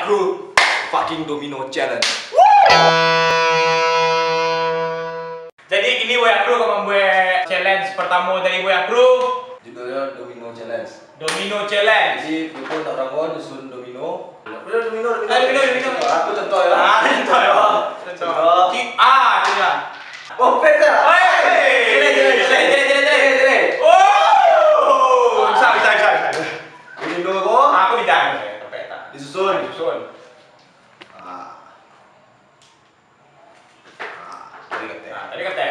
Crew fucking domino challenge. Jadi ini Boya Crew akan membuat challenge pertama dari Boya Crew. Judulnya domino challenge. Domino challenge. Jadi kita nak orang nyusun domino. Domino. Aku contoh ya. Contoh. Tidak. Oh, beda. Jadi. Oh. Bisa. Domino kok. Aku bisa. Disusun. Tadi kata.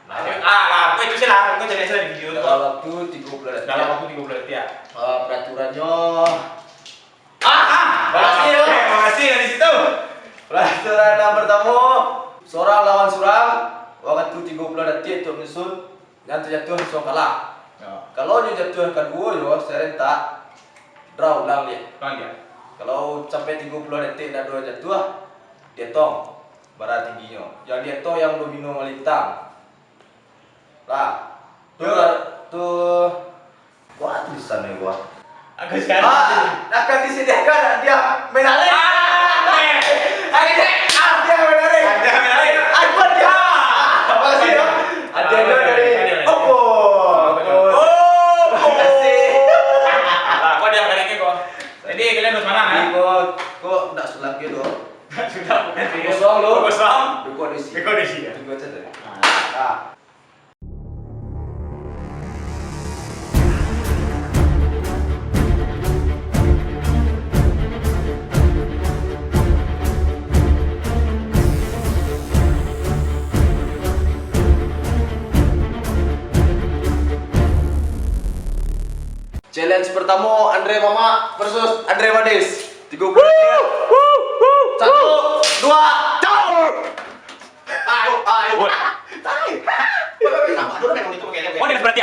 Aku itu sih lah. Aku jadi di video. Dalam waktu 30 detik. Dalam waktu 30 detik ya. Peraturannya. Makasih dari situ. Peraturan yang pertama, seorang lawan seorang, waktu 30 detik untuk menyusun, yang terjatuh langsung kalah. Kalau dia jatuh kedua, saya rentak draw ulang dia. Kalau sampai 30 detik dan dua jatuh, dia tong bara tingginya. Yang dia tong yang domino melintang. Lah, tuh, gua tulisannya gua. Aku sekarang Akan disediakan dia menari. Dia menari. Apa dia? Apa sih ya? Ada dari Oppo. Kau dia kali kok. Jadi kalian harus mana kan? Kok enggak sulap gitu. Sudah bukan video. Kosong lu. Kosong. Dekodisi ya. Tunggu aja deh. Challenge pertama Andre Mama versus Andre Madis. 30 detik. 1, 2, jauh. Ayo. Oh, dia berarti.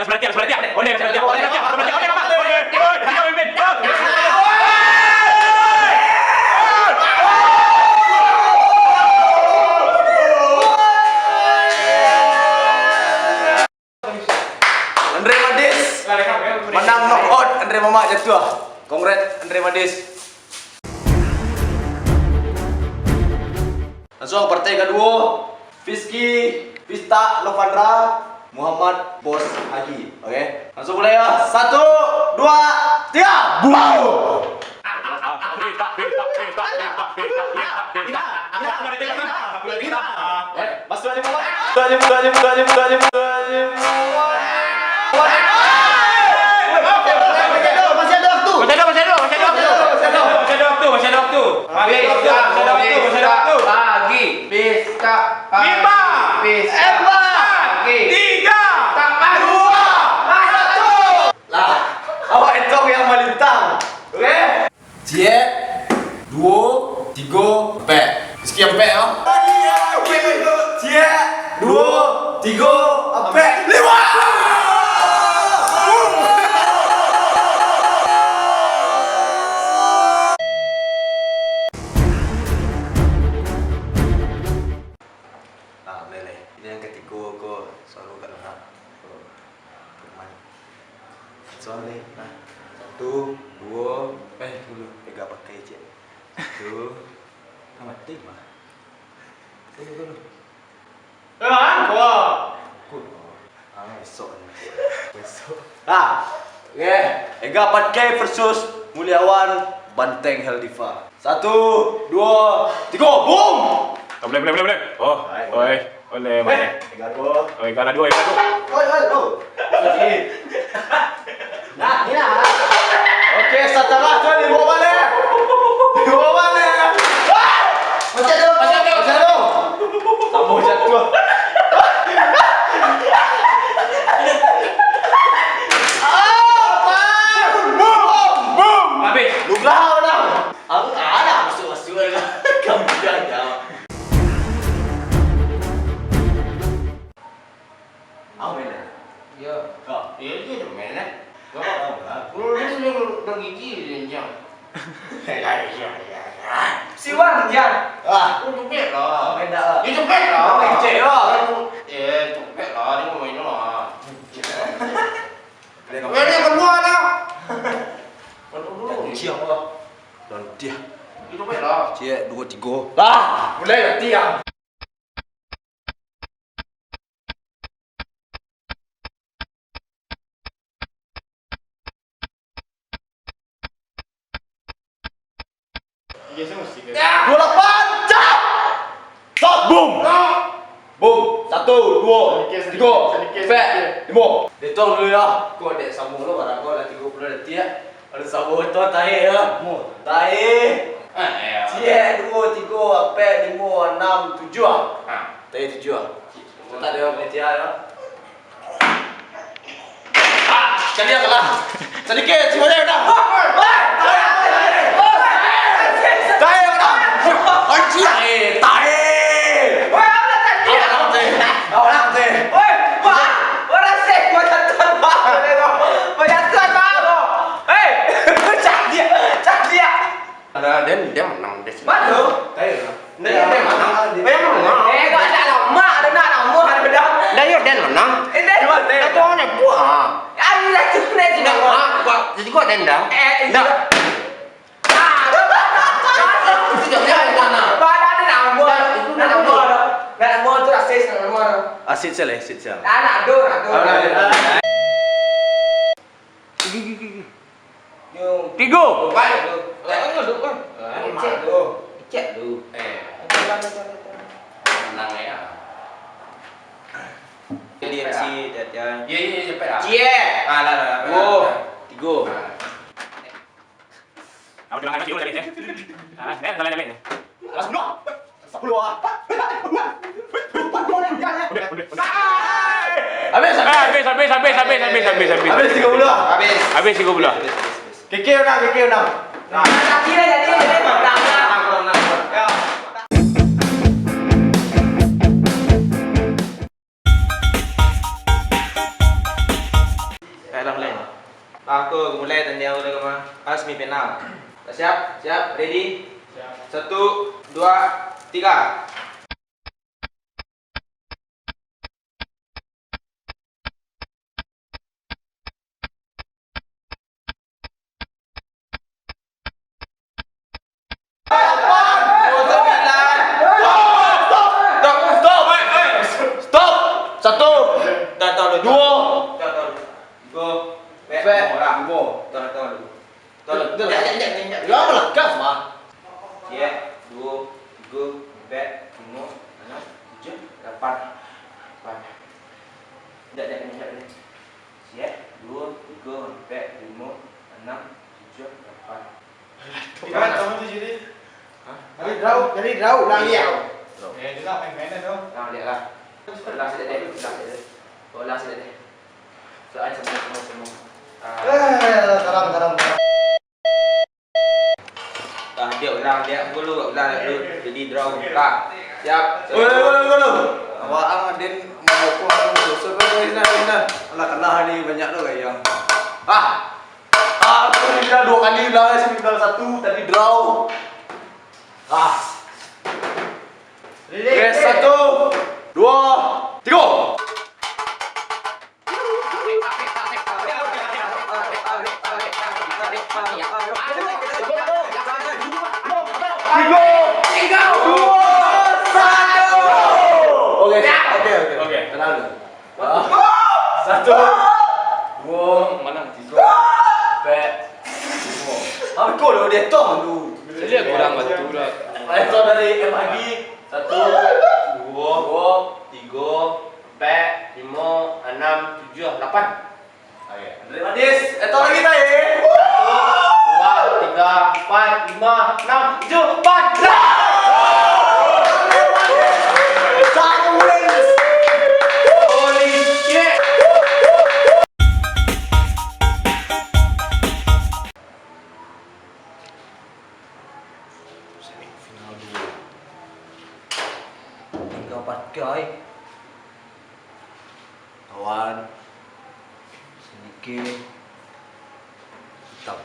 Andre Madis menang knockout. Andre Mama jatuh. Congrats Andre Madis. Langsung partai kedua, Fiski, Pista, Lovandra, Muhammad, Bos Haji. Oke, langsung mulai ya. 1, 2, 3. Wow. Masuk aja Muhammad. Masih ada waktu. Pagi, pesta, Lima, pagi, 3, 2, 1. Lah, awak itu yang melintang. Oke? Cie, 2, 3, empat. Meski empat ya. Cie, 2, 3, empat, 5. Ini yang ketiga kok selalu gak lengkap. Bermain. Soalnya, nah, 1, 2, dulu pegang pakai je. 1, sama 5. Dulu. Besok. Oke. Ega 4K versus Mulyawan Banteng Heldiva. 1, 2, 3, boom. Boleh. Oh, boleh. Ega go. Kalah dua. Go. Nah, ini lah. Oke, setelah tuh dibawa balik. Masih ada. Kamu jatuh. Habis. Lu gaul dah. Aku tak ada masuk kamu jangan. Aku main. ya, Kau. dia tu mana? Kau tahu tak? Kalau dia selalu bergigi dia Siwan dia. Aku cepet lah. Main dah. Dia cepet lah. Kau main cek lah. Cepet lah. Dia mau main lah. Dia Dia keluar lah. Siapa? Dan dia Itu copet lah. Cik, 2, 3. Lah, mulai dah tiang. Biasa mesti ke. 28, cap! Stop, boom! Boom, 1, 2, 3, 4, 5. Dihitung dulu ya. Kau dek sambung lu barang kau dah 30 detik ya. Ada sambung tu tahi ya. Tahi. Ya. Cik, 2, 3, 4, 5, 6, 7 ah. Tahi 7 ah. Tak ada yang berhenti ya. Sekali ya kalah. Sedikit, semuanya dah. Tahi dah. Anjir, tahi. Orang tu. Oi, wah, orang sek macam tuan bang, macam tuan bang. Hei, cak dia. Ada dia menang dia. Mana? Tahi. Dia menang. Dia menang. Kau nak lama, ada nak lama, ada benda. Dia menang. Ini mana? Dia tu hanya buah. Ani dah tu ni Tidak buah. Jadi kau dendam. Dah. Tidak dia mana? Badan ni nak lama, nak lama. Nak lama tu dah ses nak lama. Asit sel, asit sel. Nak do. Yo. 3. Baik. Cek dulu. Menang ya. Jadi MC jadian. Ya cepet lah. Cek. Lah. 2, 3. Apa dia nak cakap lagi ni? Ah, ni salah ni. Langsung dah. 10 ah. Habis. Habis 30 ah. Habis 30. KK menang. Laki dah jadi menang lah. Ya. Dalam lain. Aku mulai tanya udah kemana? Semifinal. Dah siap? Siap? Ready? Siap. 1, 2, 3. Jadi draw ulang dia. Dia nak main tu. Nah, lihat lah. Ulang sedikit deh. Ulang sedikit deh. Soalnya semua. Terang. Dia ulang dulu. Jadi draw. Kak. Siap. Awak Adin mau aku susah benar. Alah kalah ni banyak tu yang. Aku ni dah 2 kali ulang semifinal 1 tadi draw. Yes, 1, 2, 3. Oke. Tenang dulu. 1, 2, mana? 3, 4, 5. Aku loh dia tu. Dia kurang batu lah. Itu dari MAG. 1, 2, 3, 4, 5, 6, 7, 8. Oke. Dari Madis. Itu lagi tadi. 1, 2, 3, 4, 5, 6, 7, 8. Holy shit. Semifinal 2. 3 pakai. Kawan. Sedikit. Hitam.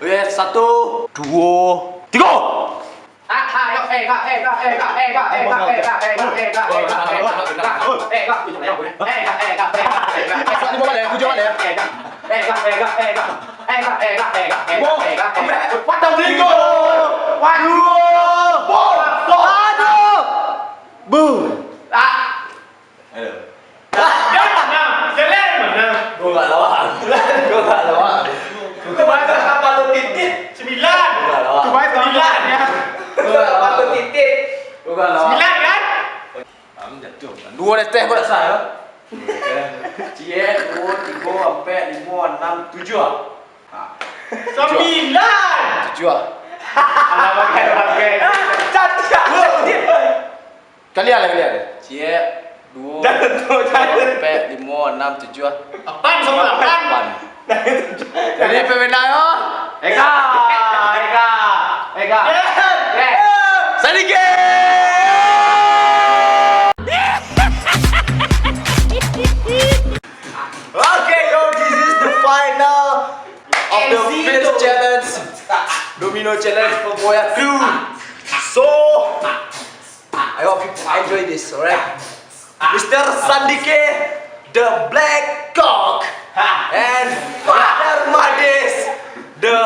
Oke, 1, 2, 3. Patang minggu. Waduh. Aduh. Boom. Ayo. Jalan mana? Gua enggak lawan. Kebaca kapal lu titit 9. Kebaca 9 ya. Kapal lu titit. Gua enggak lawan. 9 kan? Am jatuh. Dua dah teh gua dah sah ya. Cie, 2, 3, 4, 5, 6, 7 ah. 9. 7 ah. Alamak pakai. Cantik. Kalian lah. Cie, 2, 4, 5, 6, 7 ah. Apaan sama 8? Jadi pemenang yo. Eka. Sadike. Okay, yo, this is the final of the first challenge, Domino challenge for Boya 2. So, I hope you enjoy this, alright? Mr. Sandike, the Black Cock, and Father Mades, the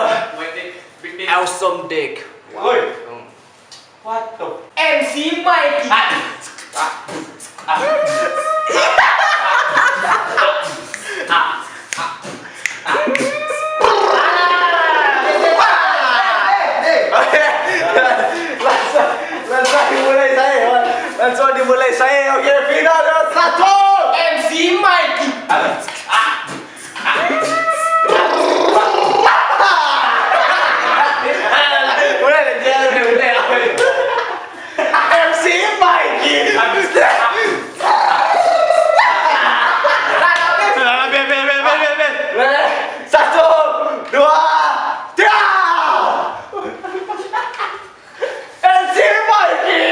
Awesome Dick. What the? MC Mikey. Langsung dimulai saya. Okey, final dah 1. MC Mikey. Boleh dia. MC Mikey. Satu, dua, tiga. MC Mikey.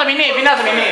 Lagi. Final semini.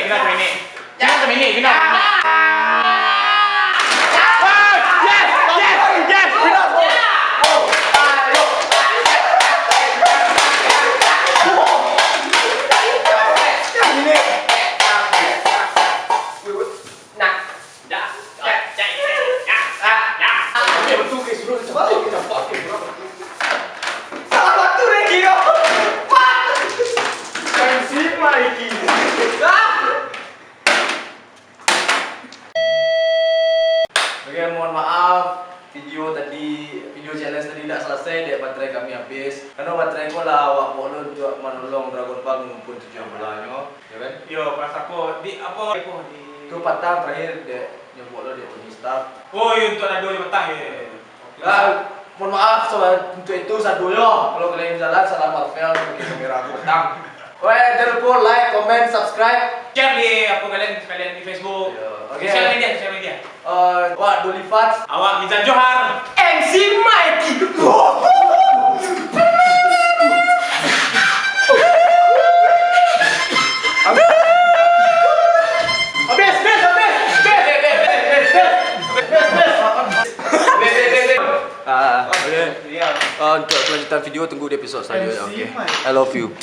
Oke, mohon maaf video challenge tadi tidak selesai, dek baterai kami habis. Karena baterai ko lah awak boleh untuk menolong Dragon Ball mengumpul 17 nya, ya kan? Yo, pas aku di apa? Itu patang terakhir dek nyebut lo dia punya start. Oh, untuk ada 2 petang ya. Mohon maaf sobat, untuk itu saduyo. Kalau kalian jalan selamat fail pakai kamera aku petang. Oke, jangan lupa like, comment, subscribe. Share di apa kalian di Facebook. Oke. Sosial media. Wak Doli Fats. Awak Mizan Johar. MC Mikey. Untuk kelanjutan video tunggu di episod selanjutnya. Okay. I love you.